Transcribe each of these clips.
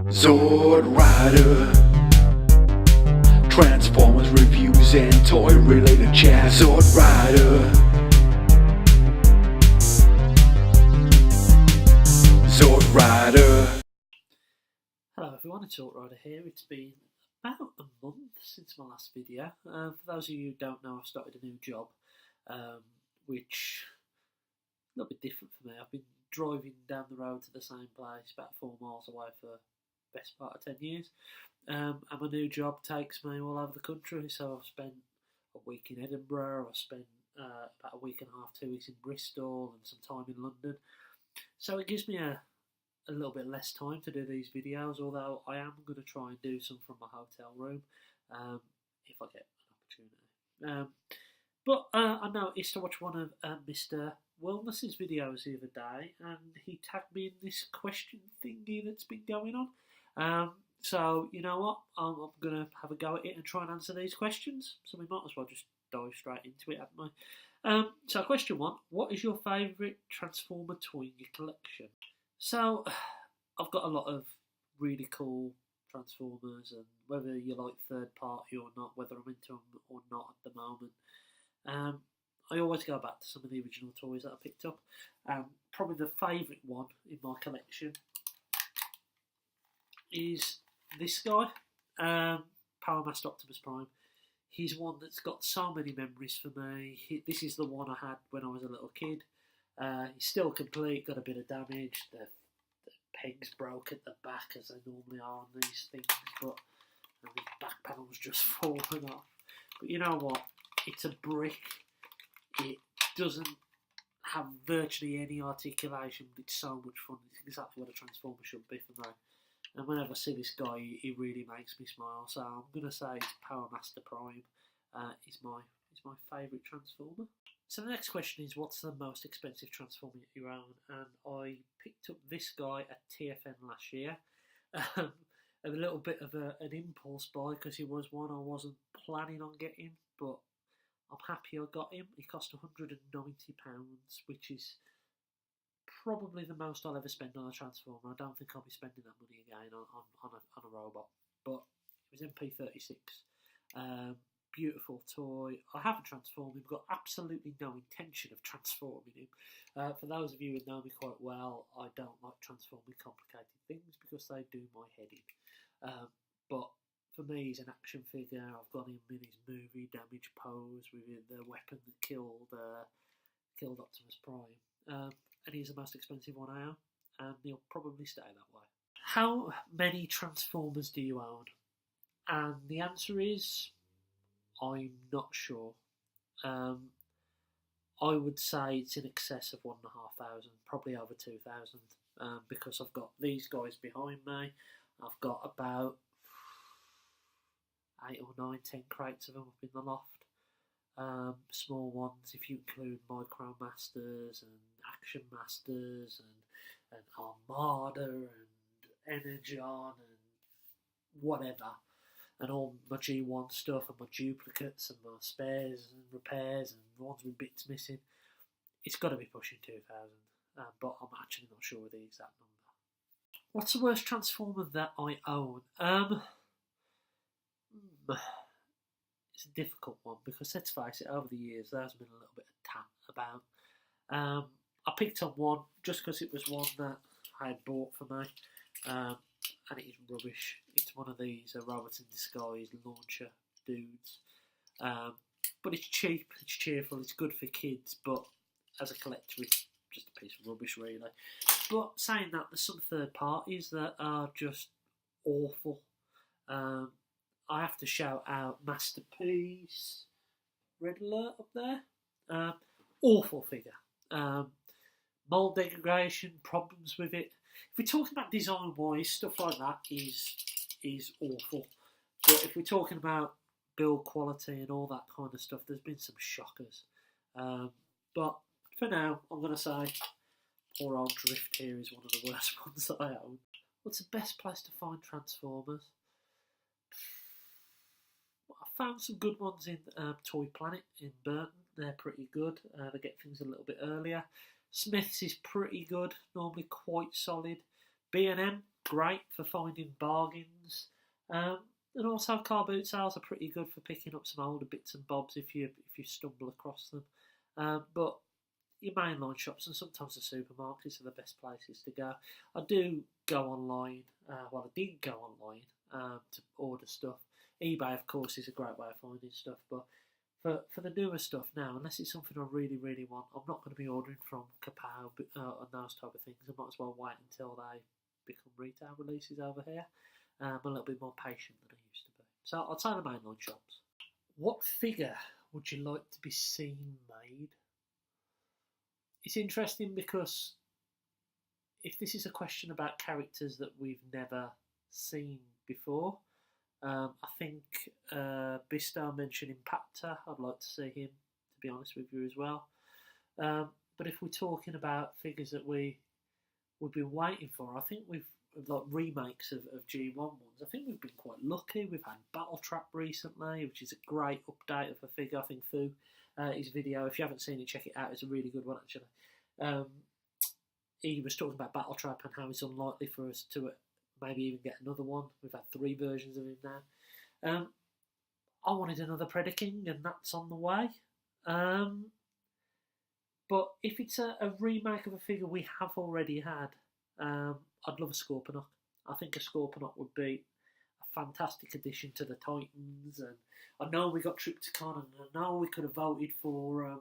Zord Rider, Transformers reviews and toy related chat. Zord Rider, Zord Rider. Hello everyone, it's Zord Rider here. It's been about a month since my last video. For those of you who don't know, I've started a new job, which is a little bit different for me. I've been driving down the road to the same place about 4 miles away for the best part of 10 years. And my new job takes me all over the country, so I've spent a week in Edinburgh, I've spent about a week and a half, 2 weeks in Bristol, and some time in London. So it gives me a little bit less time to do these videos, although I am going to try and do some from my hotel room if I get an opportunity. But I noticed I watched one of Mr. Wellness's videos the other day, and he tagged me in this question thingy that's been going on. So, you know what, I'm going to have a go at it and try and answer these questions, so we might as well just dive straight into it, haven't we? So question 1, what is your favourite Transformer toy in your collection? So, I've got a lot of really cool Transformers, and whether you like third party or not, whether I'm into them or not at the moment, I always go back to some of the original toys that I picked up. Probably the favourite one in my collection is this guy, Power Master Optimus Prime. He's one that's got so many memories for me. This is the one I had when I was a little kid. He's still complete, got a bit of damage. The pegs broke at the back, as they normally are on these things, but the back panel's just fallen off. But you know what? It's a brick. It doesn't have virtually any articulation, but it's so much fun. It's exactly what a Transformer should be for me. And whenever I see this guy, he really makes me smile. So I'm going to say Power Master Prime is my favourite Transformer. So the next question is, what's the most expensive Transformer you own? And I picked up this guy at TFN last year. A little bit of an impulse buy, because he was one I wasn't planning on getting, but I'm happy I got him. He cost £190, which is probably the most I'll ever spend on a Transformer. I don't think I'll be spending that money again on a robot. But it was MP36. Beautiful toy. I haven't transformed him, got absolutely no intention of transforming him. For those of you who know me quite well, I don't like transforming complicated things because they do my head in. But for me, he's an action figure. I've got him in his movie Damage Pose with the weapon that killed Optimus Prime. And he's the most expensive one I own, and he'll probably stay that way. How many Transformers do you own? And the answer is, I'm not sure. I would say it's in excess of 1,500, probably over 2,000, because I've got these guys behind me. I've got about 8 or 9, 10 crates of them up in the loft. Small ones, if you include Micro Masters and Action Masters and Armada and Energon and whatever. And all my G1 stuff and my duplicates and my spares and repairs and ones with bits missing. It's got to be pushing 2,000, but I'm actually not sure of the exact number. What's the worst Transformer that I own? It's a difficult one, because let's face it, over the years there's been a little bit of tat about. I picked up one just because it was one that I had bought for me. And it is rubbish. It's one of these robots in disguise launcher dudes. But it's cheap, it's cheerful, it's good for kids, but as a collector it's just a piece of rubbish really. But saying that, there's some third parties that are just awful. I have to shout out Masterpiece, Red Alert up there. Awful figure. Mould degradation, problems with it. If we're talking about design-wise, stuff like that is awful. But if we're talking about build quality and all that kind of stuff, there's been some shockers. But for now, I'm going to say poor old Drift here is one of the worst ones that I own. What's the best place to find Transformers? I found some good ones in Toy Planet in Burton. They're pretty good. They get things a little bit earlier. Smith's is pretty good, normally quite solid. B&M great for finding bargains. And also car boot sales are pretty good for picking up some older bits and bobs if you stumble across them. But your mainline shops and sometimes the supermarkets are the best places to go. I do go online. I did go online to order stuff. eBay, of course, is a great way of finding stuff. But for the newer stuff now, unless it's something I really, really want, I'm not going to be ordering from Kapow and those type of things. I might as well wait until they become retail releases over here. I'm a little bit more patient than I used to be. So I'd say the mainline shops. What figure would you like to be seen made? It's interesting because if this is a question about characters that we've never seen before, I think Bisto mentioned Impactor. I'd like to see him, to be honest with you, as well. But if we're talking about figures that we've been waiting for, I think we've like remakes of G1 ones. I think we've been quite lucky. We've had Battle Trap recently, which is a great update of a figure. I think Fu, his video, if you haven't seen it, check it out. It's a really good one, actually. He was talking about Battle Trap and how it's unlikely for us to maybe even get another one. We've had 3 versions of him now. I wanted another Predaking, and that's on the way. But if it's a remake of a figure we have already had, I'd love a Scorponok. I think a Scorponok would be a fantastic addition to the Titans. And I know we got Triptychon, and I know we could have voted for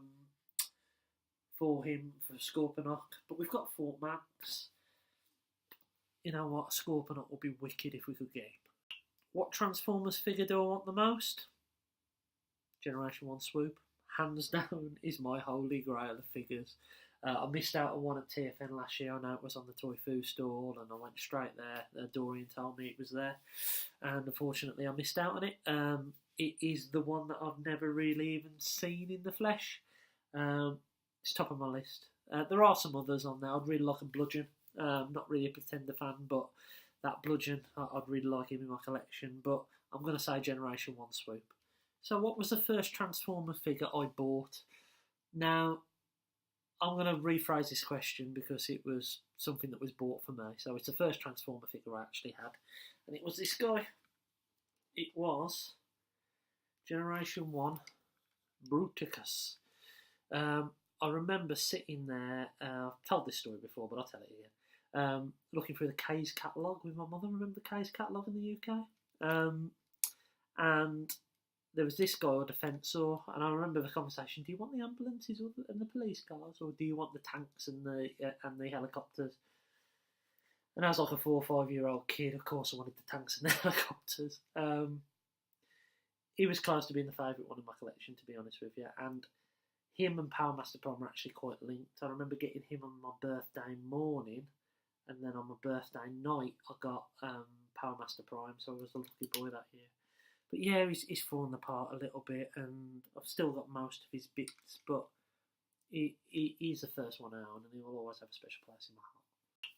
him for Scorponok, but we've got Fort Max. You know what? A Scorponok would be wicked if we could get him. What Transformers figure do I want the most? Generation 1 Swoop. Hands down is my holy grail of figures. I missed out on one at TFN last year. I know it was on the Toy Foo stall, and I went straight there. Dorian told me it was there, and unfortunately I missed out on it. It is the one that I've never really even seen in the flesh. It's top of my list. There are some others on there. I'd really like a Bludgeon. Not really a Pretender fan, but that Bludgeon, I'd really like him in my collection. But I'm going to say Generation 1 Swoop. So what was the first Transformer figure I bought? Now, I'm going to rephrase this question because it was something that was bought for me. So it's the first Transformer figure I actually had. And it was this guy. It was Generation 1 Bruticus. I remember sitting there, I've told this story before, but I'll tell it again. Looking through the K's catalogue with my mother. Remember the K's catalogue in the UK? And there was this guy, a Defensor, and I remember the conversation: do you want the ambulances and the police cars, or do you want the tanks and the helicopters? And I was like a 4 or 5 year old kid. Of course, I wanted the tanks and the helicopters. He was close to being the favourite one in my collection, to be honest with you. And him and Power Master Prime are actually quite linked. I remember getting him on my birthday morning, and then on my birthday night, I got Power Master Prime, so I was a lucky boy that year. But yeah, he's fallen apart a little bit, and I've still got most of his bits, but he's the first one out, and he will always have a special place in my heart.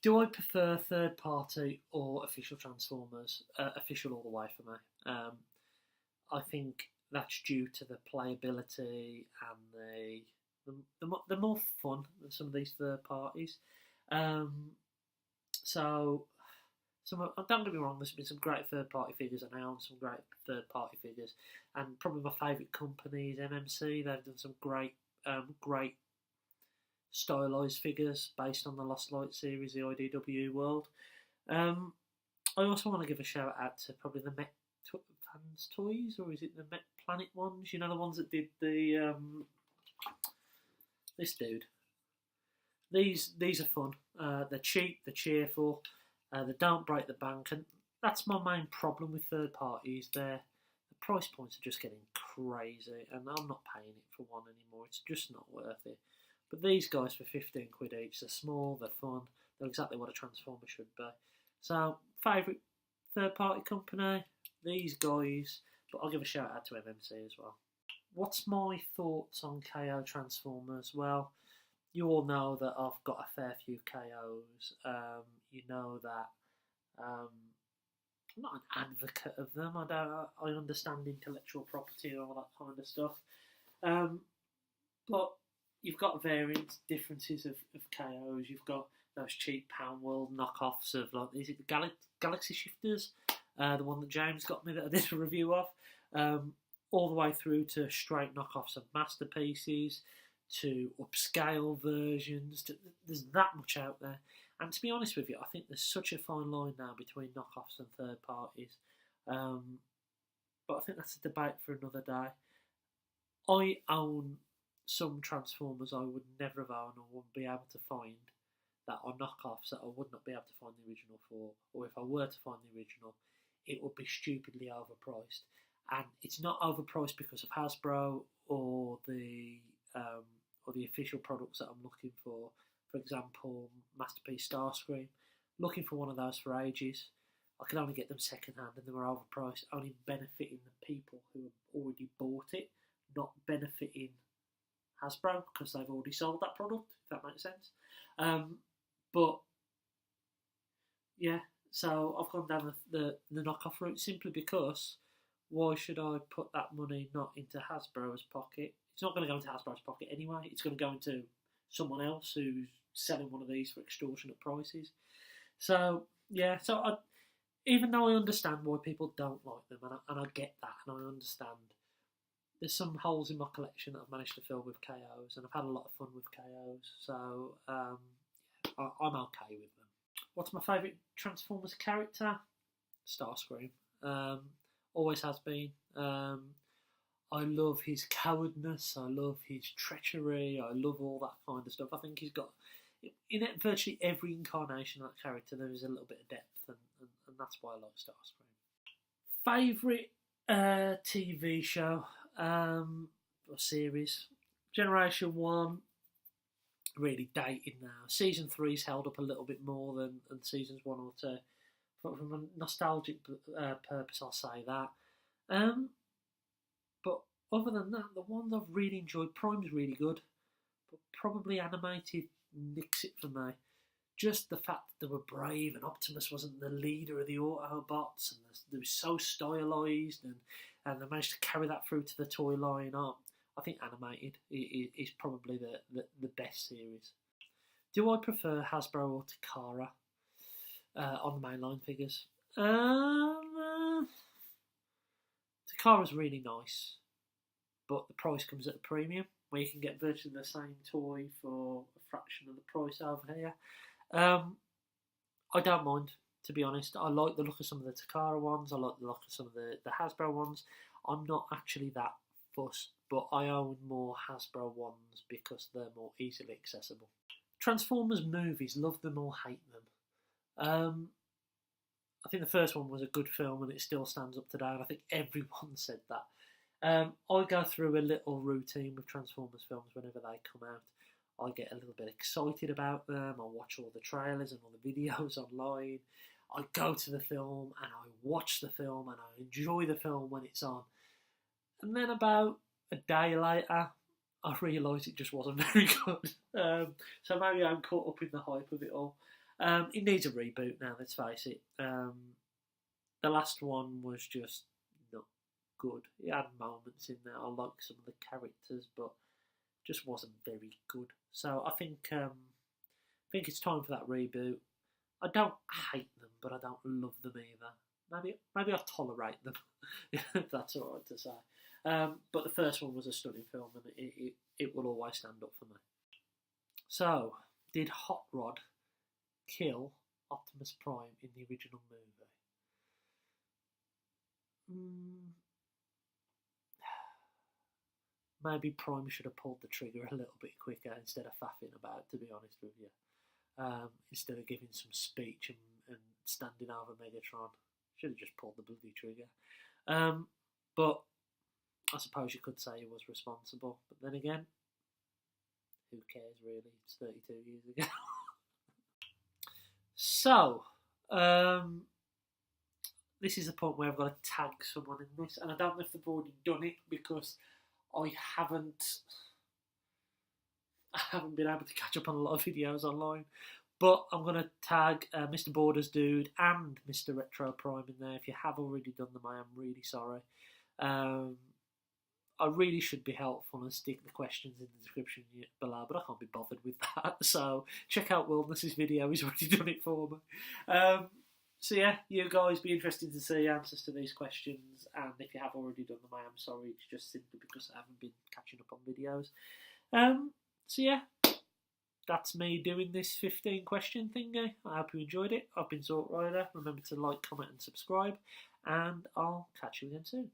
Do I prefer third party or official Transformers? Official all the way for me. I think that's due to the playability and the more fun than some of these third parties. Don't get me wrong, there's been some great third party figures announced, some great third party figures, and probably my favourite company is MMC. They've done some great stylised figures based on the Lost Light series, the IDW world. I also want to give a shout out to probably the Met Fans Toys, or is it the Met Planet ones? You know, the ones that did the this dude. These are fun. They're cheap. They're cheerful. They don't break the bank, and that's my main problem with third parties. The price points are just getting crazy, and I'm not paying it for one anymore. It's just not worth it. But these guys for 15 quid each, they're small, they're fun, they're exactly what a Transformer should be. So, favourite third party company, these guys, but I'll give a shout out to MMC as well. What's my thoughts on KO Transformers? Well, you all know that I've got a fair few KOs. You know that I'm not an advocate of them. I understand intellectual property and all that kind of stuff. But you've got variant differences of KOs. You've got those cheap pound world knockoffs of, like, is it the Galaxy Shifters, the one that James got me that I did a review of, all the way through to straight knockoffs of masterpieces, to upscale versions. There's that much out there. And to be honest with you, I think there's such a fine line now between knockoffs and third parties. But I think that's a debate for another day. I own some Transformers I would never have owned or wouldn't be able to find that are knockoffs that I would not be able to find the original for. Or if I were to find the original, it would be stupidly overpriced. And it's not overpriced because of Hasbro or the official products that I'm looking for. For example, Masterpiece Starscream. Looking for one of those for ages. I could only get them second hand and they were overpriced, only benefiting the people who have already bought it, not benefiting Hasbro because they've already sold that product, if that makes sense. But yeah, so I've gone down the knockoff route simply because why should I put that money not into Hasbro's pocket? It's not going to go into Hasbro's pocket anyway. It's going to go into someone else who's selling one of these for extortionate prices. So yeah, even though I understand why people don't like them, and I get that, and I understand, there's some holes in my collection that I've managed to fill with KOs, and I've had a lot of fun with KOs, so I'm okay with them. What's my favourite Transformers character? Starscream. Always has been. I love his cowardness, I love his treachery, I love all that kind of stuff. I think he's got, in virtually every incarnation of that character, there is a little bit of depth, and that's why I like Starscream. Favourite TV show or series? Generation 1, really dated now. Season 3's held up a little bit more than seasons 1 or 2. But from a nostalgic purpose, I'll say that. But other than that, the ones I've really enjoyed, Prime's really good, but probably animated nicks it for me. Just the fact that they were brave and Optimus wasn't the leader of the Autobots, and they were so stylised, and they managed to carry that through to the toy line. I think animated is probably the best series. Do I prefer Hasbro or Takara on the mainline figures? Takara's really nice, but the price comes at a premium, where you can get virtually the same toy for a fraction of the price over here. I don't mind, to be honest. I like the look of some of the Takara ones. I like the look of some of the Hasbro ones. I'm not actually that fussed, but I own more Hasbro ones because they're more easily accessible. Transformers movies, love them or hate them. I think the first one was a good film and it still stands up today, and I think everyone said that. I go through a little routine with Transformers films whenever they come out. I get a little bit excited about them. I watch all the trailers and all the videos online. I go to the film and I watch the film and I enjoy the film when it's on. And then about a day later, I realise it just wasn't very good. So maybe I'm caught up in the hype of it all. It needs a reboot now, let's face it. The last one was just not good. It had moments in there. I liked some of the characters, but just wasn't very good. So I think it's time for that reboot. I don't hate them, but I don't love them either. Maybe I tolerate them, if that's all right to say. But the first one was a stunning film, and it will always stand up for me. So, did Hot Rod kill Optimus Prime in the original movie? Maybe Prime should have pulled the trigger a little bit quicker instead of faffing about, to be honest with you. Instead of giving some speech and standing over Megatron. Should have just pulled the bloody trigger. But I suppose you could say he was responsible. But then again, who cares really? It's 32 years ago. So, this is the point where I've got to tag someone in this. And I don't know if they've already done it because I haven't been able to catch up on a lot of videos online, but I'm going to tag Mr. Borders Dude and Mr. Retro Prime in there. If you have already done them, I am really sorry. I really should be helpful and stick the questions in the description below, but I can't be bothered with that. So check out Wilderness's video; he's already done it for me. So yeah, you guys be interested to see answers to these questions, and if you have already done them, I am sorry. It's just simply because I haven't been catching up on videos. So yeah, that's me doing this 15 question thingy. I hope you enjoyed it. I've been Zort Rider. Remember to like, comment, and subscribe, and I'll catch you again soon.